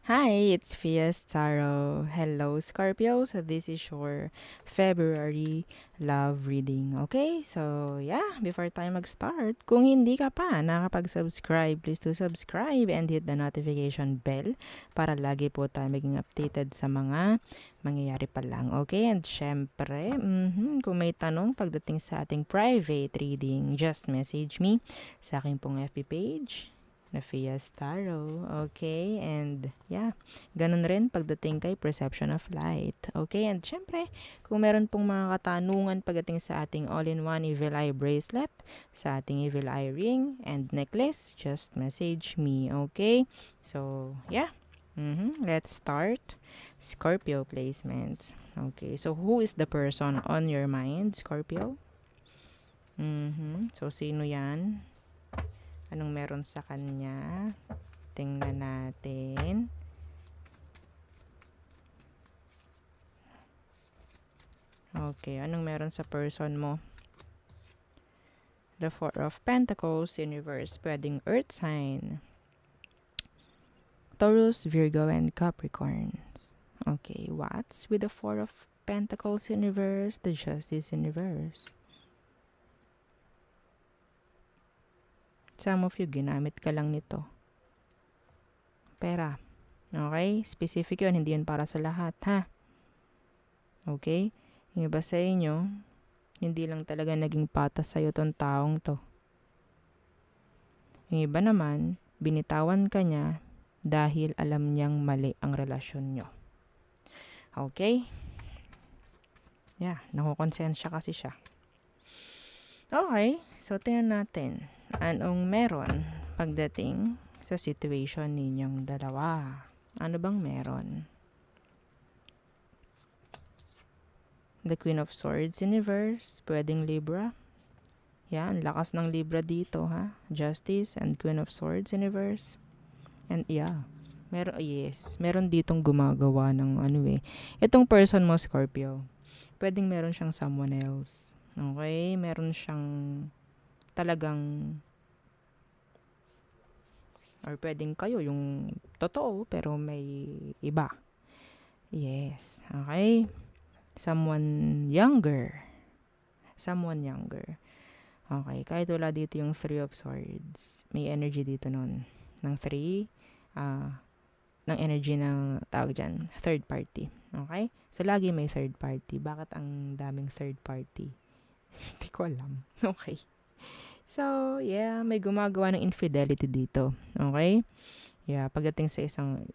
Hi, it's Fias Taro. Hello, Scorpio. So this is your February love reading. Okay? So, yeah, before tayo mag-start, kung hindi ka pa nakapag-subscribe, please do subscribe and hit the notification bell para lagi po tayo maging updated sa mga mangyayari pa lang. Okay? And syempre, kung may tanong pagdating sa ating private reading, just message me sa aking pong FB page na Fias Tarot. Okay? And yeah, ganun rin pagdating kay Perception of Light. Okay? And syempre, kung meron pong mga katanungan pagdating sa ating all-in-one Evil Eye Bracelet, sa ating Evil Eye Ring and Necklace, just message me. Okay? So, yeah. Let's start. Scorpio placements. Okay, so who is the person on your mind, Scorpio? So, sino yan? Anong meron sa kanya? Tingnan natin. Okay, anong meron sa person mo? The Four of Pentacles, Universe, pwedeng Earth sign. Taurus, Virgo, and Capricorn. Okay, what's with the Four of Pentacles, Universe, the Justice, Universe? Some of you, ginamit ka lang nito. Pera. Okay? Specific yun, hindi yun para sa lahat, ha? Okay? Yung iba sa inyo, hindi lang talaga naging patas sa'yo tong taong to. Yung iba naman, binitawan ka niya dahil alam niyang mali ang relasyon nyo. Okay? Yeah, nakukonsensya kasi siya. Okay, so tingnan natin. Anong meron pagdating sa situation ninyong dalawa? Ano bang meron? The Queen of Swords Universe, pwedeng Libra. Yan, lakas ng Libra dito, ha? Justice and Queen of Swords Universe. And yeah, meron ditong gumagawa ng Itong person mo, Scorpio, pwedeng meron siyang someone else. Okay? Meron siyang talagang, or pwedeng kayo yung totoo, pero may iba. Yes. Okay? Someone younger. Someone younger. Okay, kahit wala dito yung Three of Swords, may energy dito nun. Ng three, ng energy ng tawag dyan, third party. Okay? So, lagi may third party. Bakit ang daming third party? Hindi ko alam. Okay. So, yeah, may gumagawa ng infidelity dito. Okay? Yeah, pagdating sa isang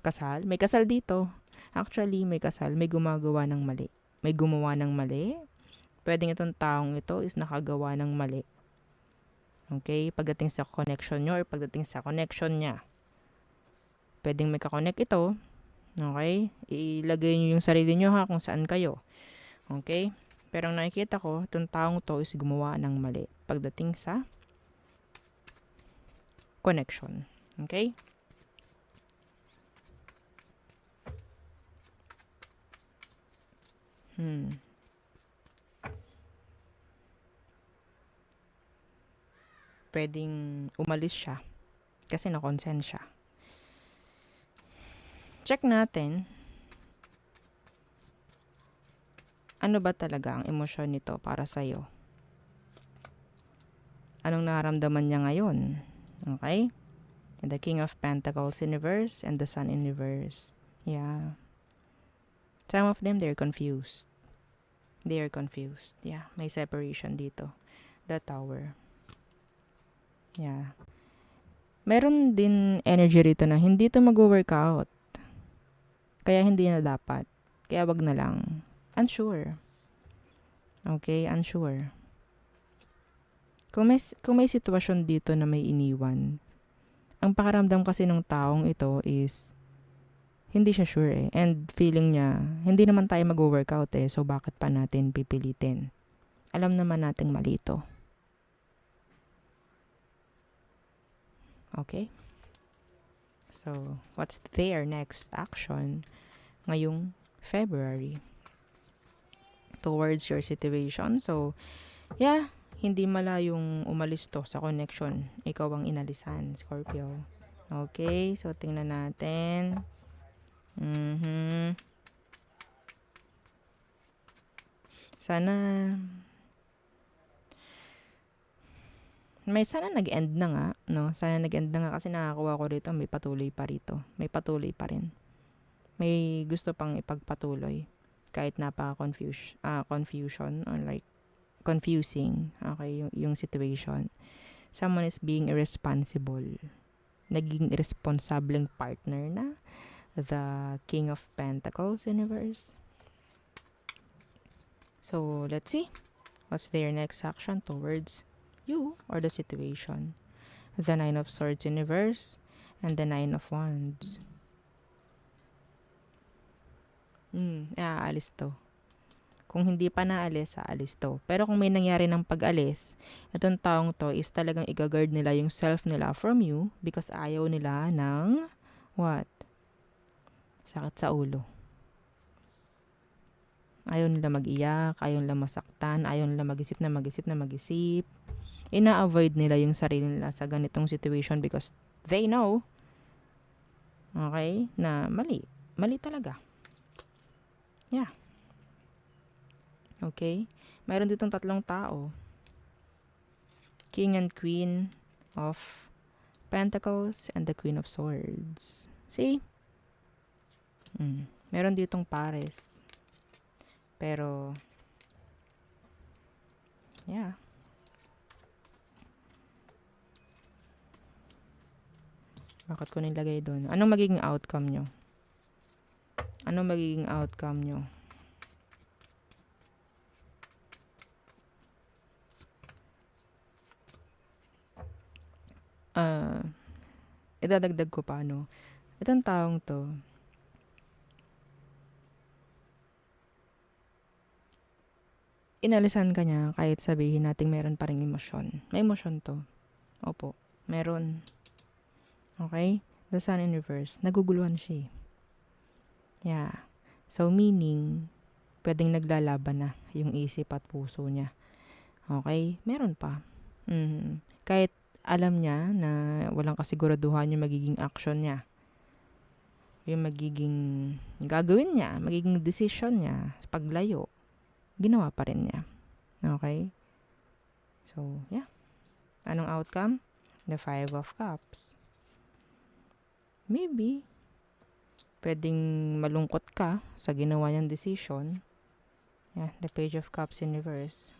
kasal, may kasal dito. Actually, may kasal, may gumagawa ng mali. May gumawa ng mali. Pwedeng itong taong ito is nakagawa ng mali. Okay? Pagdating sa connection nyo or pagdating sa connection niya. Pwedeng may kakonect ito. Okay? Ilagay nyo yung sarili nyo ha kung saan kayo. Okay? Pero ang nakikita ko, itong taong to is gumawa ng mali pagdating sa connection. Okay? Pwedeng umalis siya kasi na-consent siya. Check natin ano ba talaga ang emosyon nito para sa'yo. Anong nararamdaman niya ngayon? Okay? The King of Pentacles Universe and the Sun Universe. Yeah. Some of them, they're confused. They are confused. Yeah, may separation dito. The Tower. Yeah. Meron din energy rito na hindi to mag-workout. Kaya hindi na dapat. Kaya wag na lang. Unsure. Okay, unsure. Kung may sitwasyon dito na may iniwan, ang pakiramdam kasi ng taong ito is hindi siya sure eh. And feeling niya, hindi naman tayo mag-workout eh. So, bakit pa natin pipilitin? Alam naman nating mali ito. Okay? So, what's their next action ngayong February towards your situation? So, yeah, hindi malayong umalis to sa connection. Ikaw ang inalisan, Scorpio. Okay, so tingnan natin. Sana sana nag-end na nga, no? Sana nag-end na nga kasi nakakuha ko rito, may patuloy pa rito. May patuloy pa rin. May gusto pang ipagpatuloy kahit confusion or like confusing, okay, yung situation. Someone is being irresponsible. Naging irresponsibleng partner na. The King of Pentacles universe. So, let's see. What's their next action towards you or the situation? The Nine of Swords universe and the Nine of Wands. Aalis to. Kung hindi pa naalis, aalis to. Pero kung may nangyari ng pag-alis, itong taong to is talagang i-guard nila yung self nila from you because ayaw nila ng what? Sakit sa ulo. Ayaw nila mag-iyak, ayaw nila masaktan, ayaw nila mag-isip. Ina-avoid nila yung sarili nila sa ganitong situation because they know, okay, na mali. Mali talaga. Yeah. Okay? Mayroon ditong tatlong tao. King and Queen of Pentacles and the Queen of Swords. See? Meron ditong pares. Pero, yeah. Bakit ko nilagay doon? Anong magiging outcome nyo? Idadagdag ko pa, no? Itong taong to, inalisan ka niya kahit sabihin natin meron pa ring emosyon. May emosyon to. Opo, meron. Okay? The Sun in reverse. Naguguluhan siya. Yeah. So, meaning, pwedeng naglalaban na yung isip at puso niya. Okay? Meron pa. Kahit alam niya na walang kasiguraduhan yung magiging action niya. Yung magiging gagawin niya, magiging decision niya sa paglayo. Ginawa pa rin niya. Okay? So, yeah. Anong outcome? The Five of Cups. Maybe, pwedeng malungkot ka sa ginawa niyang decision. Yeah, the Page of Cups in reverse.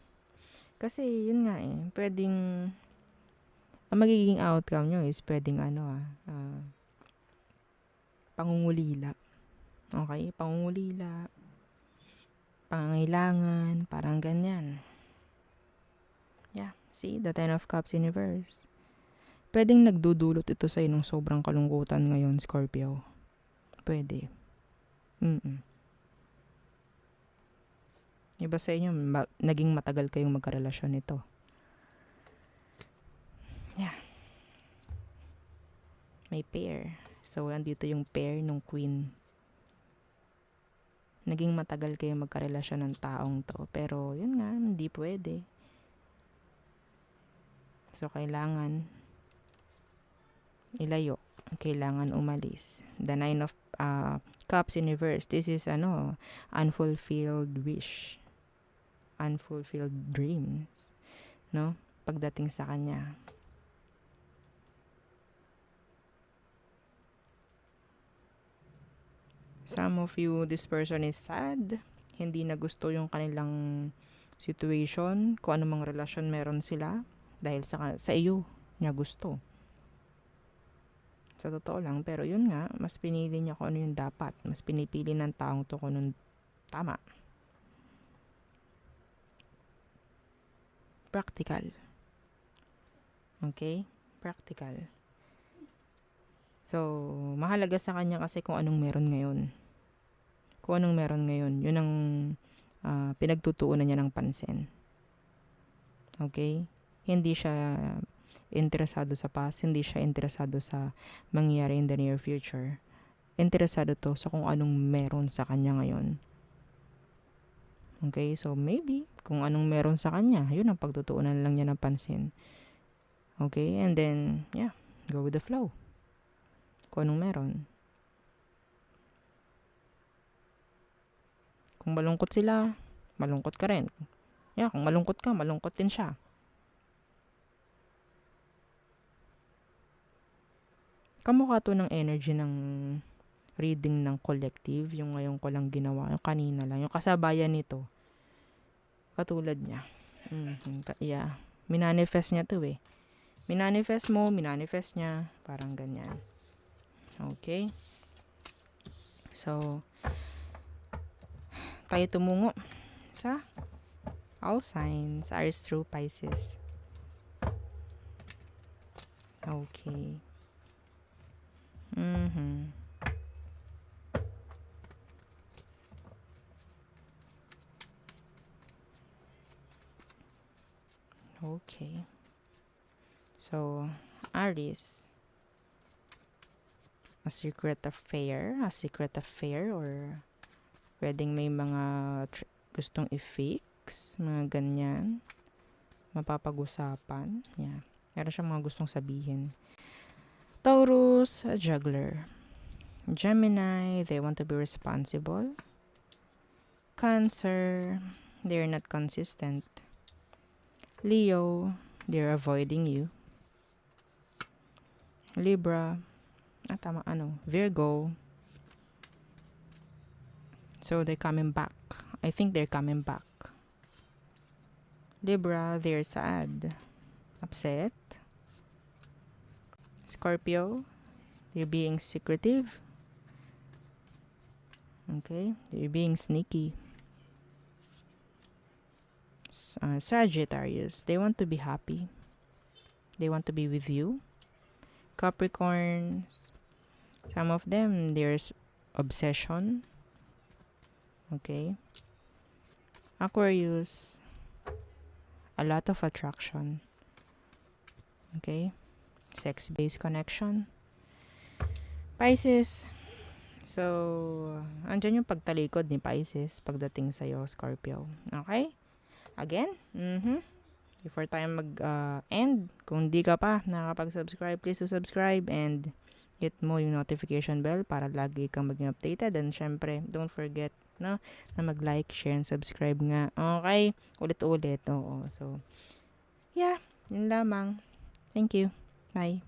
Kasi, yun nga pwedeng, ang magiging outcome nyo is pwedeng pangungulila. Okay? Pangungulila. Pangangailangan, parang ganyan. Yeah, see, the Ten of Cups in reverse. Pwedeng nagdudulot ito sa'yo ng sobrang kalungkutan ngayon, Scorpio. Pwede. Iba sa inyo, naging matagal kayong magkarelasyon nito. Yeah. May pair. So, andito yung pair ng Queen. Naging matagal kayong magkarelasyon ng taong to. Pero, yun nga, hindi pwede. So, kailangan ilayo. Kailangan umalis. The Nine of Cups in reverse. This is, unfulfilled wish. Unfulfilled dreams. No? Pagdating sa kanya. Some of you, this person is sad. Hindi na gusto yung kanilang situation. Kung anumang relasyon meron sila. Dahil sa iyo niya gusto. Sa totoo lang. Pero yun nga, mas pinili niya kung ano yung dapat. Mas pinipili ng taong to kung anong tama. Practical. Okay? Practical. So, mahalaga sa kanya kasi kung anong meron ngayon. Kung anong meron ngayon. Yun ang pinagtutuunan niya ng pansin. Okay? Hindi siya interesado sa past. Hindi siya interesado sa mangyayari in the near future. Interesado to sa kung anong meron sa kanya ngayon. Okay? So, maybe, kung anong meron sa kanya, yun ang pagtutuunan lang niya ng pansin. Okay? And then, yeah, go with the flow. kung anong meron. Kung malungkot sila, malungkot ka rin. Yeah, kung malungkot ka, malungkot din siya. Kamukha to ng energy ng reading ng collective. Yung ngayon ko lang ginawa. Yung kanina lang. Yung kasabayan nito. Katulad niya. Yeah. Minanifest niya to eh. Minanifest mo, minanifest niya. Parang ganyan. Okay? So, tayo tumungo sa all signs. Aries through Pisces. Okay. Okay. So, Aries. A secret affair or pwedeng may mga gustong i-fix, mga ganyan. Mapapag-usapan. Yeah. Meron siyang mga gustong sabihin. Taurus, a juggler. Gemini, they want to be responsible. Cancer, they're not consistent. Leo, they're avoiding you. Libra, Virgo. So they're coming back. I think they're coming back. Libra, they're sad, upset. Scorpio, they're being secretive. Okay, they're being sneaky. Sagittarius, they want to be happy. They want to be with you. Capricorns, some of them, there's obsession. Okay. Aquarius, a lot of attraction. Okay. Sex-based connection. Pisces, so, andyan yung pagtalikod ni Pisces pagdating sa'yo, Scorpio. Okay? Again, before tayo mag-end, kung di ka pa nakapag-subscribe, please subscribe and hit mo yung notification bell para lagi kang maging updated. And syempre, don't forget na mag-like, share, and subscribe nga. Okay? Ulit-ulit. Oo. So, yeah. Yun lamang. Thank you. Bye.